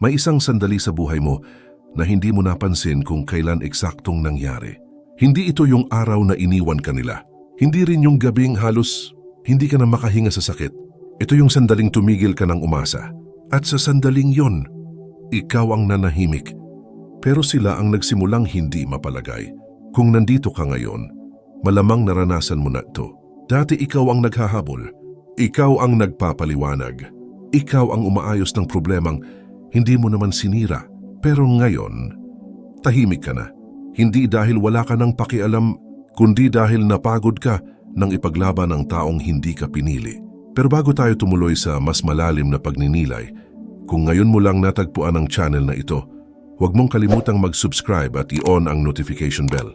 May isang sandali sa buhay mo na hindi mo napansin kung kailan eksaktong nangyari. Hindi ito yung araw na iniwan ka nila. Hindi rin yung gabing halos hindi ka na makahinga sa sakit. Ito yung sandaling tumigil ka ng umasa. At sa sandaling yon, ikaw ang nanahimik. Pero sila ang nagsimulang hindi mapalagay. Kung nandito ka ngayon, malamang naranasan mo na ito. Dati ikaw ang naghahabol. Ikaw ang nagpapaliwanag. Ikaw ang umaayos ng problemang hindi mo naman sinira. Pero ngayon, tahimik ka na. Hindi dahil wala ka ng pakialam, kundi dahil napagod ka nang ipaglaban ang taong hindi ka pinili. Pero bago tayo tumuloy sa mas malalim na pagninilay, kung ngayon mo lang natagpuan ang channel na ito, huwag mong kalimutang mag-subscribe at i-on ang notification bell.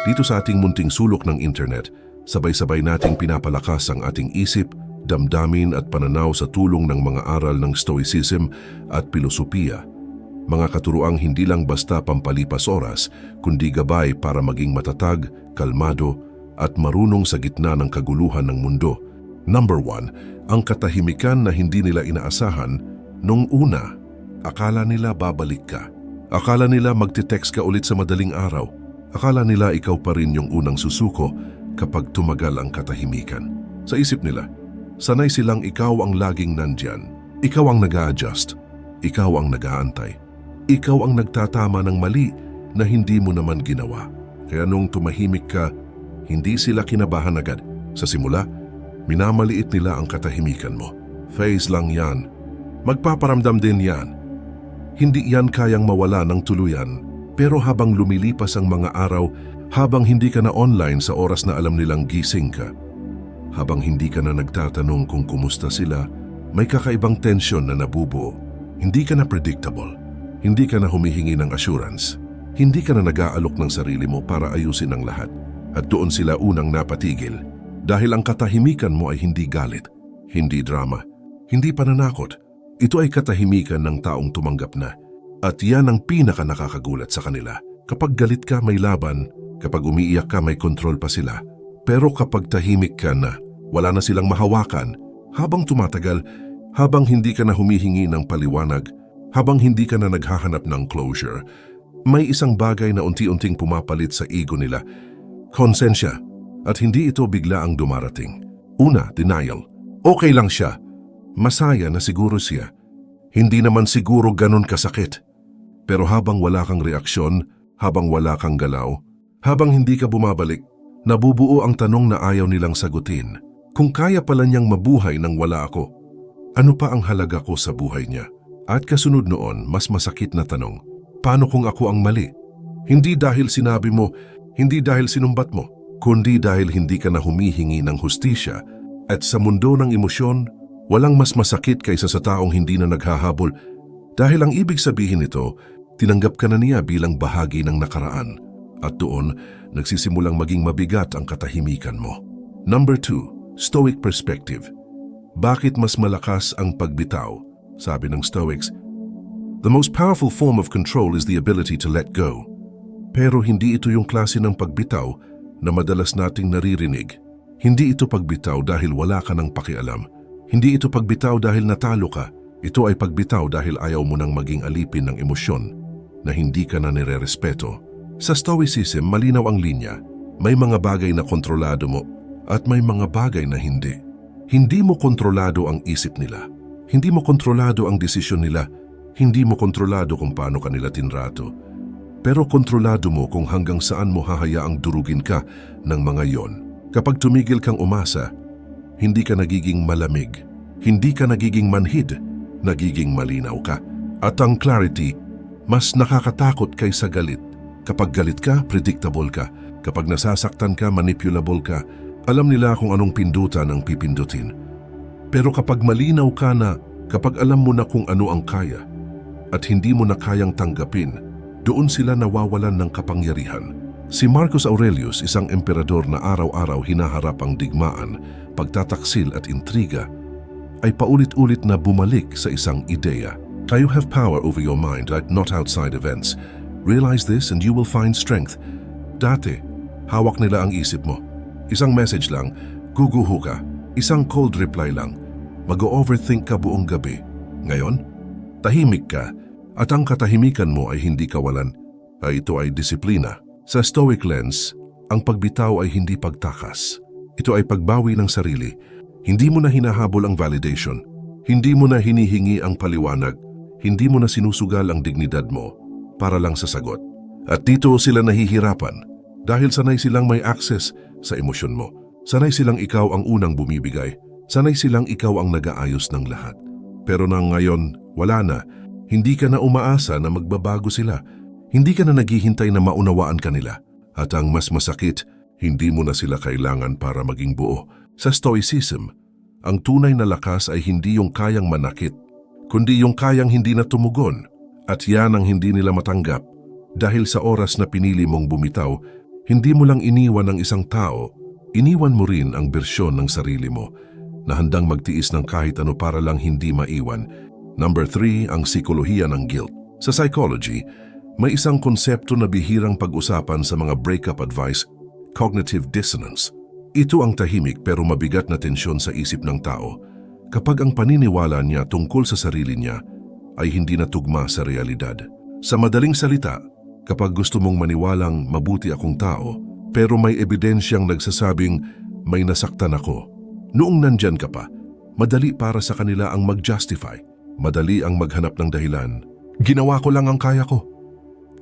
Dito sa ating munting sulok ng internet, sabay-sabay nating pinapalakas ang ating isip, damdamin at pananaw sa tulong ng mga aral ng Stoicism at Pilosopiya. Mga katuruang hindi lang basta pampalipas oras, kundi gabay para maging matatag, kalmado, at marunong sa gitna ng kaguluhan ng mundo. Number 1, ang katahimikan na hindi nila inaasahan. Nung una, akala nila babalik ka. Akala nila magte-text ka ulit sa madaling araw. Akala nila ikaw pa rin yung unang susuko kapag tumagal ang katahimikan. Sa isip nila, sanay silang ikaw ang laging nandyan. Ikaw ang nag-a-adjust. Ikaw ang nag-aantay. Ikaw ang nagtatama ng mali na hindi mo naman ginawa. Kaya nung tumahimik ka, hindi sila kinabahan agad. Sa simula, minamaliit nila ang katahimikan mo. Phase lang yan. Magpaparamdam din yan. Hindi yan kayang mawala ng tuluyan. Pero habang lumilipas ang mga araw, habang hindi ka na online sa oras na alam nilang gising ka, habang hindi ka na nagtatanong kung kumusta sila, may kakaibang tensyon na nabubuo. Hindi ka na predictable. Hindi ka na humihingi ng assurance. Hindi ka na nag-aalok ng sarili mo para ayusin ang lahat. At doon sila unang napatigil. Dahil ang katahimikan mo ay hindi galit, hindi drama, hindi pananakot. Ito ay katahimikan ng taong tumanggap na. At yan ang pinaka nakakagulat sa kanila. Kapag galit ka, may laban. Kapag umiiyak ka, may kontrol pa sila. Pero kapag tahimik ka na, wala na silang mahawakan. Habang tumatagal, habang hindi ka na humihingi ng paliwanag, habang hindi ka na naghahanap ng closure, may isang bagay na unti-unting pumapalit sa ego nila. Konsensya. At hindi ito bigla ang dumarating. Una, denial. Okay lang siya. Masaya na siguro siya. Hindi naman siguro ganun kasakit. Pero habang wala kang reaksyon, habang wala kang galaw, habang hindi ka bumabalik, nabubuo ang tanong na ayaw nilang sagutin. Kung kaya pala niyang mabuhay nang wala ako, ano pa ang halaga ko sa buhay niya? At kasunod noon, mas masakit na tanong, paano kung ako ang mali? Hindi dahil sinabi mo, hindi dahil sinumbat mo, kundi dahil hindi ka na humihingi ng hustisya. At sa mundo ng emosyon, walang mas masakit kaysa sa taong hindi na naghahabol. Dahil ang ibig sabihin nito, tinanggap ka na niya bilang bahagi ng nakaraan. At doon, nagsisimulang maging mabigat ang katahimikan mo. Number 2, Stoic perspective. Bakit mas malakas ang pagbitaw? Sabi ng Stoics, the most powerful form of control is the ability to let go. Pero hindi ito yung klase ng pagbitaw na madalas nating naririnig. Hindi ito pagbitaw dahil wala ka ng pakialam. Hindi ito pagbitaw dahil natalo ka. Ito ay pagbitaw dahil ayaw mo nang maging alipin ng emosyon na hindi ka na nirerespeto. Sa Stoicism, malinaw ang linya. May mga bagay na kontrolado mo at may mga bagay na hindi. Hindi mo kontrolado ang isip nila. Hindi mo kontrolado ang desisyon nila. Hindi mo kontrolado kung paano kanila tinrato. Pero kontrolado mo kung hanggang saan mo hahayaang durugin ka ng mga yon. Kapag tumigil kang umasa, hindi ka nagiging malamig. Hindi ka nagiging manhid. Nagiging malinaw ka. At ang clarity, mas nakakatakot kaysa galit. Kapag galit ka, predictable ka. Kapag nasasaktan ka, manipulable ka. Alam nila kung anong pindutan ang pipindutin. Pero kapag malinaw ka na, kapag alam mo na kung ano ang kaya, at hindi mo na kayang tanggapin, doon sila nawawalan ng kapangyarihan. Si Marcus Aurelius, isang emperador na araw-araw hinaharap ang digmaan, pagtataksil at intriga, ay paulit-ulit na bumalik sa isang ideya. You have power over your mind, not outside events. Realize this and you will find strength. Dati, hawak nila ang isip mo. Isang message lang, guguho ka. Isang cold reply lang, mag-overthink ka buong gabi. Ngayon, tahimik ka, At ang katahimikan mo ay hindi kawalan, ito ay disiplina. Sa Stoic lens, ang pagbitaw ay hindi pagtakas. Ito ay pagbawi ng sarili. Hindi mo na hinahabol ang validation. Hindi mo na hinihingi ang paliwanag. Hindi mo na sinusugal ang dignidad mo para lang sa sagot. At dito sila nahihirapan dahil sanay silang may access sa emosyon mo. Sanay silang ikaw ang unang bumibigay. Sanay silang ikaw ang nag-aayos ng lahat. Pero nang ngayon, wala na. Hindi ka na umaasa na magbabago sila. Hindi ka na naghihintay na maunawaan kanila. At ang mas masakit, hindi mo na sila kailangan para maging buo. Sa Stoicism, ang tunay na lakas ay hindi yung kayang manakit, kundi yung kayang hindi na tumugon. At yan ang hindi nila matanggap. Dahil sa oras na pinili mong bumitaw, hindi mo lang iniwan ang isang tao, iniwan mo rin ang bersyon ng sarili mo na handang magtiis ng kahit ano para lang hindi maiwan. Number 3, ang psikolohiya ng guilt. Sa psychology, may isang konsepto na bihirang pag-usapan sa mga breakup advice, cognitive dissonance. Ito ang tahimik pero mabigat na tensyon sa isip ng tao kapag ang paniniwala niya tungkol sa sarili niya ay hindi natugma sa realidad. Sa madaling salita, kapag gusto mong maniwalang mabuti akong tao pero may ebidensyang nagsasabing may nasaktan ako, noong nandyan ka pa, madali para sa kanila ang mag-justify, madali ang maghanap ng dahilan. Ginawa ko lang ang kaya ko.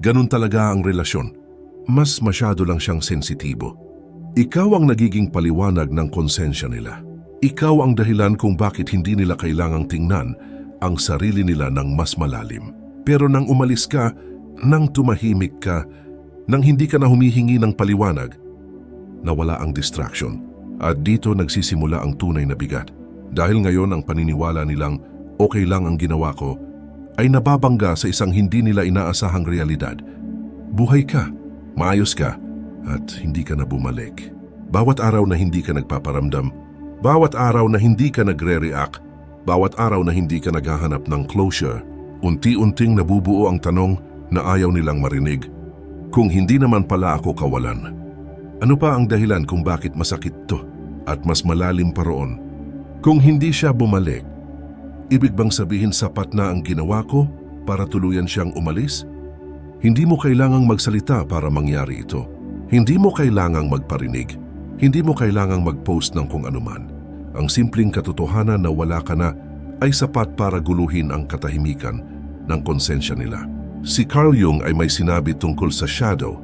Ganun talaga ang relasyon. Mas masyado lang siyang sensitibo. Ikaw ang nagiging paliwanag ng konsensya nila. Ikaw ang dahilan kung bakit hindi nila kailangang tingnan ang sarili nila ng mas malalim. Pero nang umalis ka, nang tumahimik ka, nang hindi ka na humihingi ng paliwanag, nawala ang distraction. At dito nagsisimula ang tunay na bigat. Dahil ngayon ang paniniwala nilang okay lang ang ginawa ko, ay nababangga sa isang hindi nila inaasahang realidad. Buhay ka, maayos ka, at hindi ka na bumalik. Bawat araw na hindi ka nagpaparamdam, bawat araw na hindi ka nagre-react, bawat araw na hindi ka naghahanap ng closure, unti-unting nabubuo ang tanong na ayaw nilang marinig. Kung hindi naman pala ako kawalan, ano pa ang dahilan kung bakit masakit to? At mas malalim pa roon, kung hindi siya bumalik, ibig bang sabihin sapat na ang ginawa ko para tuluyan siyang umalis? Hindi mo kailangang magsalita para mangyari ito. Hindi mo kailangang magparinig. Hindi mo kailangang mag-post ng kung anuman. Ang simpleng katotohanan na wala ka na ay sapat para guluhin ang katahimikan ng konsensya nila. Si Carl Jung ay may sinabi tungkol sa shadow,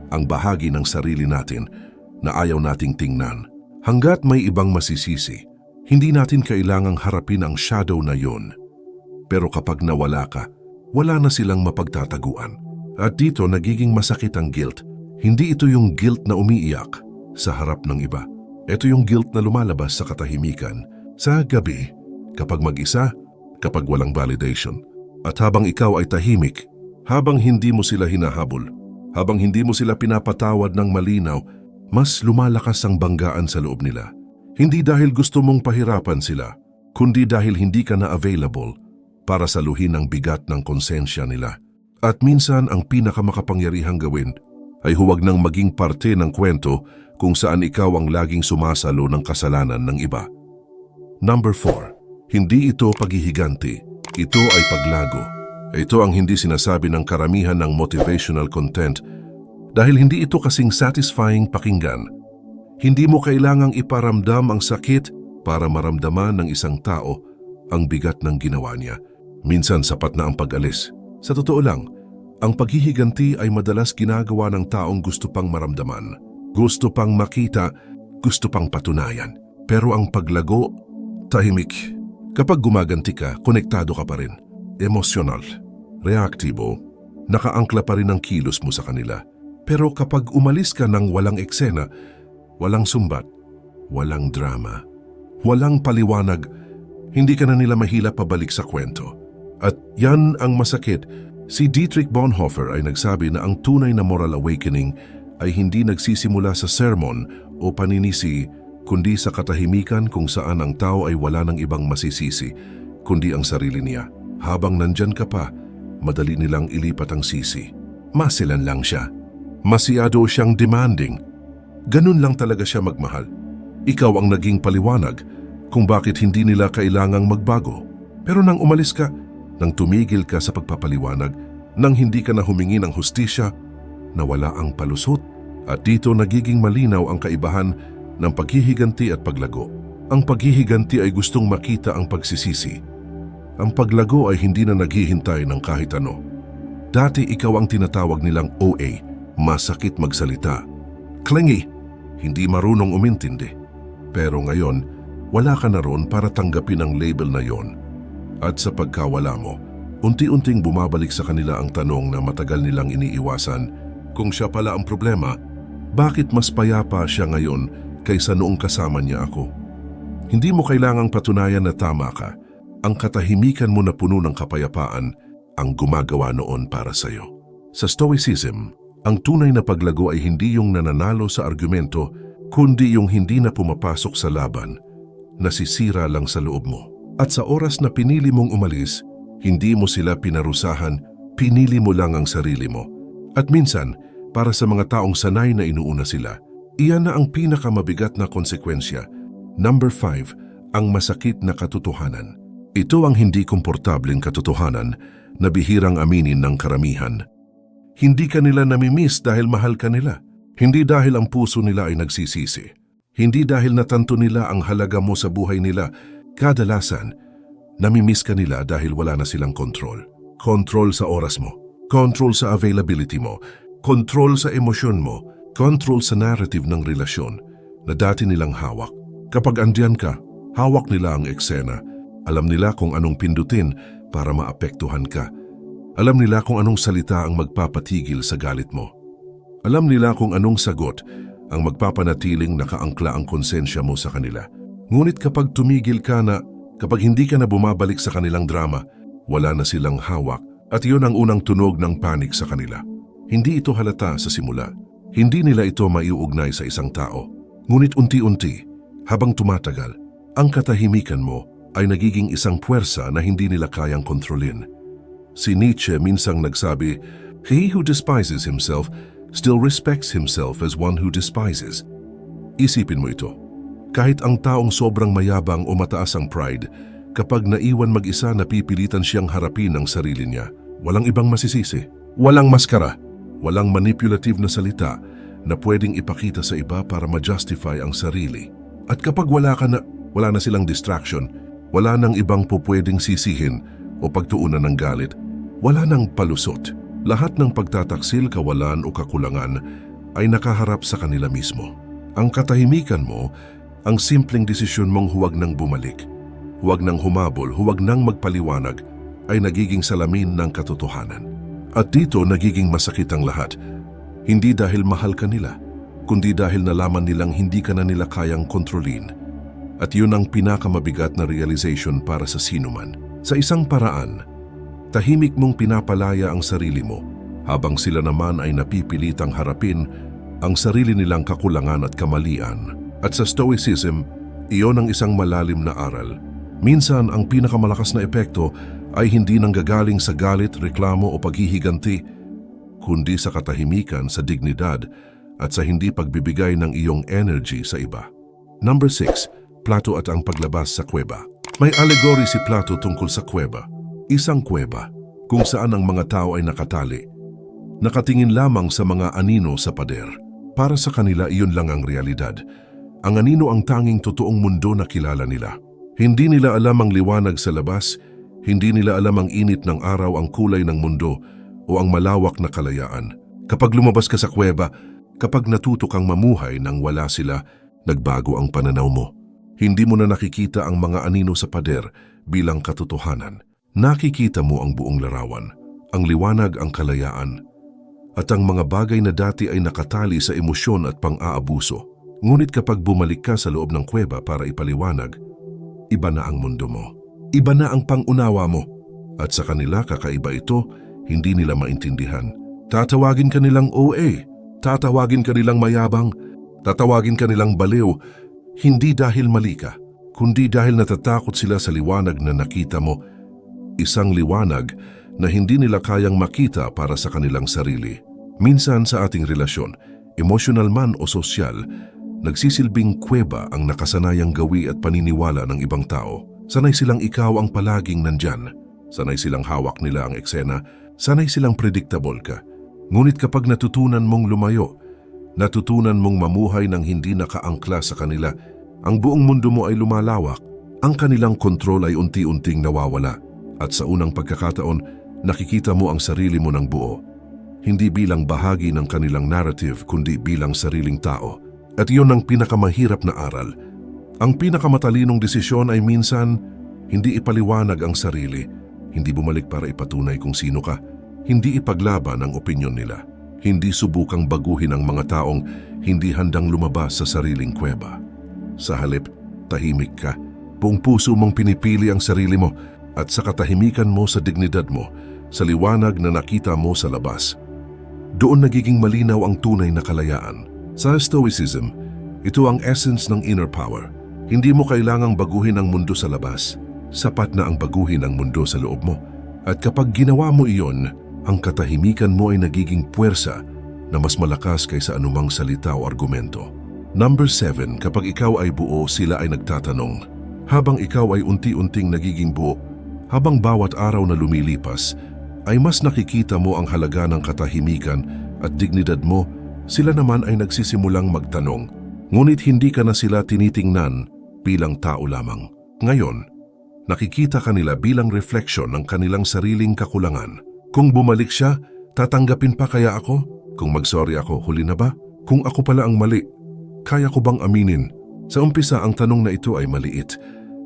ang bahagi ng sarili natin na ayaw nating tingnan. Hanggat may ibang masisisi, hindi natin kailangang harapin ang shadow na yun. Pero kapag nawala ka, wala na silang mapagtataguan. At dito nagiging masakit ang guilt. Hindi ito yung guilt na umiiyak sa harap ng iba. Ito yung guilt na lumalabas sa katahimikan, sa gabi, kapag mag-isa, kapag walang validation. At habang ikaw ay tahimik, habang hindi mo sila hinahabol, habang hindi mo sila pinapatawad ng malinaw, mas lumalakas ang banggaan sa loob nila. Hindi dahil gusto mong pahirapan sila, kundi dahil hindi ka na available para saluhin ang bigat ng konsensya nila. At minsan ang pinakamakapangyarihang gawin ay huwag nang maging parte ng kwento kung saan ikaw ang laging sumasalo ng kasalanan ng iba. Number 4. Hindi ito paghihiganti. Ito ay paglago. Ito ang hindi sinasabi ng karamihan ng motivational content dahil hindi ito kasing satisfying pakinggan. Hindi mo kailangang iparamdam ang sakit para maramdaman ng isang tao ang bigat ng ginawa niya. Minsan sapat na ang pag-alis. Sa totoo lang, ang paghihiganti ay madalas ginagawa ng taong gusto pang maramdaman, gusto pang makita, gusto pang patunayan. Pero ang paglago, tahimik. Kapag gumaganti ka, konektado ka pa rin. Emosyonal, reaktibo, nakaangkla pa rin ang kilos mo sa kanila. Pero kapag umalis ka ng walang eksena, walang sumbat, walang drama, walang paliwanag, hindi ka na nila mahila pabalik sa kwento. At yan ang masakit. Si Dietrich Bonhoeffer ay nagsabi na ang tunay na moral awakening ay hindi nagsisimula sa sermon o paninisi, kundi sa katahimikan kung saan ang tao ay wala ng ibang masisisi, kundi ang sarili niya. Habang nandyan ka pa, madali nilang ilipat ang sisi. Masilan lang siya. Masyado siyang demanding. Ganun lang talaga siya magmahal. Ikaw ang naging paliwanag kung bakit hindi nila kailangang magbago. Pero nang umalis ka, nang tumigil ka sa pagpapaliwanag, nang hindi ka na humingi ng hustisya, nawala ang palusot. At dito nagiging malinaw ang kaibahan ng paghihiganti at paglago. Ang paghihiganti ay gustong makita ang pagsisisi. Ang paglago ay hindi na naghihintay ng kahit ano. Dati ikaw ang tinatawag nilang OA, masakit magsalita. Clingy, hindi marunong umintindi. Pero ngayon, wala ka na ron para tanggapin ang label na yon. At sa pagkawala mo, unti-unting bumabalik sa kanila ang tanong na matagal nilang iniiwasan. Kung siya pala ang problema, bakit mas payapa siya ngayon kaysa noong kasama niya ako? Hindi mo kailangang patunayan na tama ka. Ang katahimikan mo na puno ng kapayapaan ang gumagawa noon para sa'yo. Sa Stoicism, ang tunay na paglago ay hindi yung nananalo sa argumento, kundi yung hindi na pumapasok sa laban, nasisira lang sa loob mo. At sa oras na pinili mong umalis, hindi mo sila pinarusahan, pinili mo lang ang sarili mo. At minsan, para sa mga taong sanay na inuuna sila, iyan na ang pinakamabigat na konsekwensya. Number 5, ang masakit na katotohanan. Ito ang hindi komportableng katotohanan na bihirang aminin ng karamihan. Hindi ka nila namimiss dahil mahal ka nila. Hindi dahil ang puso nila ay nagsisisi. Hindi dahil natanto nila ang halaga mo sa buhay nila. Kadalasan, namimiss ka nila dahil wala na silang kontrol. Kontrol sa oras mo. Kontrol sa availability mo. Kontrol sa emosyon mo. Kontrol sa narrative ng relasyon na dati nilang hawak. Kapag andiyan ka, hawak nila ang eksena. Alam nila kung anong pindutin para maapektuhan ka. Alam nila kung anong salita ang magpapatigil sa galit mo. Alam nila kung anong sagot ang magpapanatiling nakaangkla ang konsensya mo sa kanila. Ngunit kapag tumigil ka na, kapag hindi ka na bumabalik sa kanilang drama, wala na silang hawak at iyon ang unang tunog ng panik sa kanila. Hindi ito halata sa simula. Hindi nila ito maiuugnay sa isang tao. Ngunit unti-unti, habang tumatagal, ang katahimikan mo ay nagiging isang puwersa na hindi nila kayang kontrolin. Si Nietzsche minsang nagsabi, "He who despises himself still respects himself as one who despises." Isipin mo ito. Kahit ang taong sobrang mayabang o mataas ang pride, kapag naiwan mag-isa napipilitan siyang harapin ang sarili niya. Walang ibang masisisi. Walang maskara. Walang manipulative na salita na pwedeng ipakita sa iba para ma-justify ang sarili. At kapag wala na silang distraction, wala nang ibang pupwedeng sisihin o pagtuunan ng galit, wala nang palusot. Lahat ng pagtataksil, kawalan o kakulangan ay nakaharap sa kanila mismo. Ang katahimikan mo, ang simpleng desisyon mong huwag nang bumalik, huwag nang humabol, huwag nang magpaliwanag, ay nagiging salamin ng katotohanan. At dito nagiging masakit ang lahat, hindi dahil mahal ka nila, kundi dahil nalaman nilang hindi ka na nila kayang kontrolin. At yun ang pinakamabigat na realization para sa sinuman. Sa isang paraan, tahimik mong pinapalaya ang sarili mo, habang sila naman ay napipilitang harapin ang sarili nilang kakulangan at kamalian. At sa Stoicism, iyon ang isang malalim na aral. Minsan ang pinakamalakas na epekto ay hindi nanggagaling sa galit, reklamo o paghihiganti, kundi sa katahimikan, sa dignidad at sa hindi pagbibigay ng iyong energy sa iba. Number 6, Plato at ang paglabas sa kuweba. May allegory si Plato tungkol sa kuweba. Isang kuweba kung saan ang mga tao ay nakatali, nakatingin lamang sa mga anino sa pader. Para sa kanila iyon lang ang realidad. Ang anino ang tanging totoong mundo na kilala nila. Hindi nila alam ang liwanag sa labas, hindi nila alam ang init ng araw, ang kulay ng mundo o ang malawak na kalayaan. Kapag lumabas ka sa kuweba, kapag natuto kang mamuhay nang wala sila, nagbago ang pananaw mo. Hindi mo na nakikita ang mga anino sa pader bilang katotohanan. Nakikita mo ang buong larawan, ang liwanag, ang kalayaan, at ang mga bagay na dati ay nakatali sa emosyon at pang-aabuso. Ngunit kapag bumalik ka sa loob ng kuweba para ipaliwanag, iba na ang mundo mo. Iba na ang pangunawa mo. At sa kanila kakaiba ito, hindi nila maintindihan. Tatawagin ka nilang OA, tatawagin ka nilang mayabang, tatawagin ka nilang baliw, hindi dahil mali ka, kundi dahil natatakot sila sa liwanag na nakita mo. Isang liwanag na hindi nila kayang makita para sa kanilang sarili. Minsan sa ating relasyon, emosyonal man o sosyal, nagsisilbing kuweba ang nakasanayang gawi at paniniwala ng ibang tao. Sanay silang ikaw ang palaging nandyan. Sanay silang hawak nila ang eksena, sanay silang predictable ka. Ngunit kapag natutunan mong lumayo, natutunan mong mamuhay ng hindi nakaangkla sa kanila, ang buong mundo mo ay lumalawak, ang kanilang kontrol ay unti-unting nawawala. At sa unang pagkakataon, nakikita mo ang sarili mo ng buo. Hindi bilang bahagi ng kanilang narrative, kundi bilang sariling tao. At iyon ang pinakamahirap na aral. Ang pinakamatalinong desisyon ay minsan, hindi ipaliwanag ang sarili, hindi bumalik para ipatunay kung sino ka, hindi ipaglaban ang opinyon nila, hindi subukang baguhin ang mga taong hindi handang lumabas sa sariling kuweba. Sa halip, tahimik ka, buong puso mong pinipili ang sarili mo at sa katahimikan mo sa dignidad mo, sa liwanag na nakita mo sa labas. Doon nagiging malinaw ang tunay na kalayaan. Sa Stoicism, ito ang essence ng inner power. Hindi mo kailangang baguhin ang mundo sa labas. Sapat na ang baguhin ang mundo sa loob mo. At kapag ginawa mo iyon, ang katahimikan mo ay nagiging puwersa na mas malakas kaysa anumang salita o argumento. Number 7, kapag ikaw ay buo, sila ay nagtatanong. Habang ikaw ay unti-unting nagiging buo, habang bawat araw na lumilipas, ay mas nakikita mo ang halaga ng katahimikan at dignidad mo, sila naman ay nagsisimulang magtanong. Ngunit hindi ka na sila tinitingnan bilang tao lamang. Ngayon, nakikita kanila bilang refleksyon ng kanilang sariling kakulangan. Kung bumalik siya, tatanggapin pa kaya ako? Kung mag-sorry ako, huli na ba? Kung ako pala ang mali, kaya ko bang aminin? Sa umpisa, ang tanong na ito ay maliit.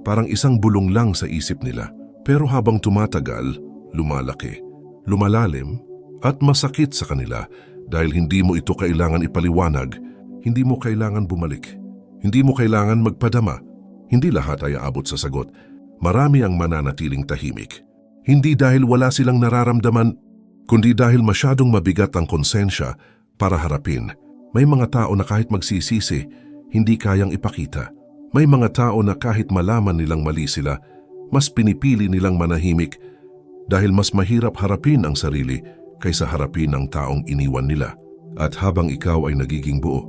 Parang isang bulong lang sa isip nila. Pero habang tumatagal, lumalaki, lumalalim, at masakit sa kanila dahil hindi mo ito kailangan ipaliwanag, hindi mo kailangan bumalik, hindi mo kailangan magpadama. Hindi lahat ay aabot sa sagot. Marami ang mananatiling tahimik. Hindi dahil wala silang nararamdaman, kundi dahil masyadong mabigat ang konsensya para harapin. May mga tao na kahit magsisisi, hindi kayang ipakita. May mga tao na kahit malaman nilang mali sila, mas pinipili nilang manahimik dahil mas mahirap harapin ang sarili kaysa harapin ang taong iniwan nila. At habang ikaw ay nagiging buo,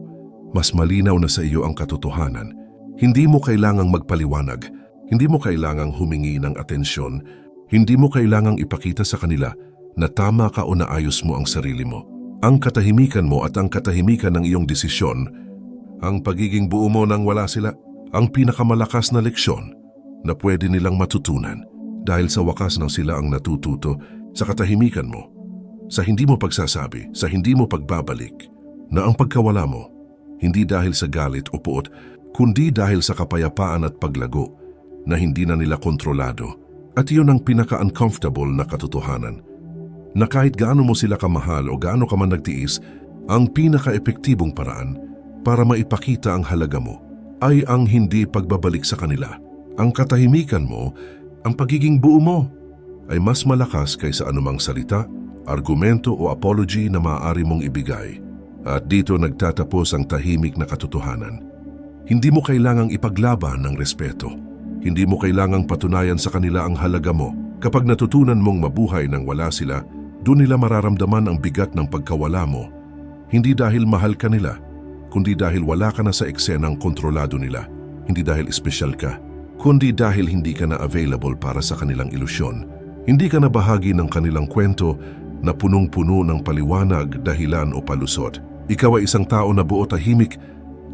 mas malinaw na sa iyo ang katotohanan. Hindi mo kailangang magpaliwanag, hindi mo kailangang humingi ng atensyon, hindi mo kailangang ipakita sa kanila na tama ka o naayos mo ang sarili mo. Ang katahimikan mo at ang katahimikan ng iyong desisyon, ang pagiging buo mo nang wala sila, ang pinakamalakas na leksyon na pwede nilang matutunan dahil sa wakas ng sila ang natututo sa katahimikan mo, sa hindi mo pagsasabi, sa hindi mo pagbabalik, na ang pagkawala mo, hindi dahil sa galit o puot, kundi dahil sa kapayapaan at paglago na hindi na nila kontrolado. At iyon ang pinaka-uncomfortable na katotohanan, na kahit gaano mo sila kamahal o gaano ka man nagtiis, ang pinaka-epektibong paraan para maipakita ang halaga mo ay ang hindi pagbabalik sa kanila. Ang katahimikan mo, ang pagiging buo mo, ay mas malakas kaysa anumang salita, argumento o apology na maaari mong ibigay. At dito nagtatapos ang tahimik na katotohanan. Hindi mo kailangang ipaglaban ng respeto. Hindi mo kailangang patunayan sa kanila ang halaga mo. Kapag natutunan mong mabuhay nang wala sila, doon nila mararamdaman ang bigat ng pagkawala mo. Hindi dahil mahal ka nila, kundi dahil wala ka na sa eksenang kontrolado nila. Hindi dahil espesyal ka, kundi dahil hindi ka na available para sa kanilang ilusyon. Hindi ka na bahagi ng kanilang kwento na punong-puno ng paliwanag, dahilan o palusot. Ikaw ay isang tao na buo, tahimik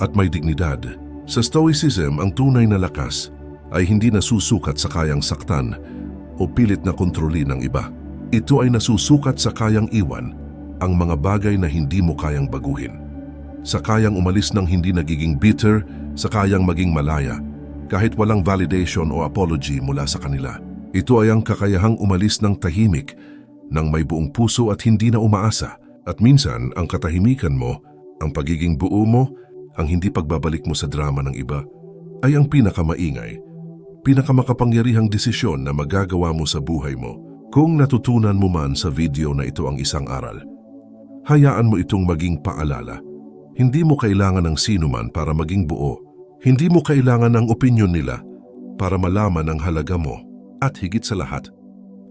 at may dignidad. Sa Stoicism, ang tunay na lakas ay hindi nasusukat sa kayang saktan o pilit na kontrolin ng iba. Ito ay nasusukat sa kayang iwan ang mga bagay na hindi mo kayang baguhin. Sa kayang umalis ng hindi nagiging bitter, sa kayang maging malaya, kahit walang validation o apology mula sa kanila. Ito ay ang kakayahang umalis ng tahimik, ng may buong puso at hindi na umaasa. At minsan, ang katahimikan mo, ang pagiging buo mo, ang hindi pagbabalik mo sa drama ng iba, ay ang pinakamaingay, pinakamakapangyarihang desisyon na magagawa mo sa buhay mo. Kung natutunan mo man sa video na ito ang isang aral, hayaan mo itong maging paalala. Hindi mo kailangan ng sinuman para maging buo. Hindi mo kailangan ng opinyon nila para malaman ang halaga mo. At higit sa lahat,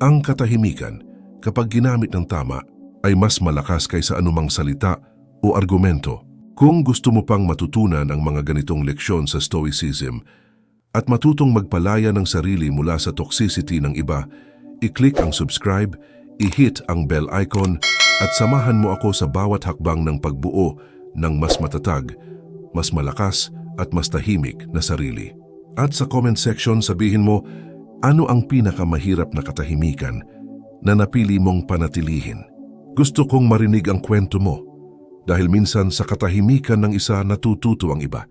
ang katahimikan, kapag ginamit ng tama, ay mas malakas kaysa anumang salita o argumento. Kung gusto mo pang matutunan ang mga ganitong leksyon sa Stoicism at matutong magpalaya ng sarili mula sa toxicity ng iba, I-click ang subscribe, i-hit ang bell icon at samahan mo ako sa bawat hakbang ng pagbuo ng mas matatag, mas malakas at mas tahimik na sarili. At sa comment section sabihin mo, ano ang pinakamahirap na katahimikan na napili mong panatilihin? Gusto kong marinig ang kwento mo dahil minsan sa katahimikan ng isa natututo ang iba.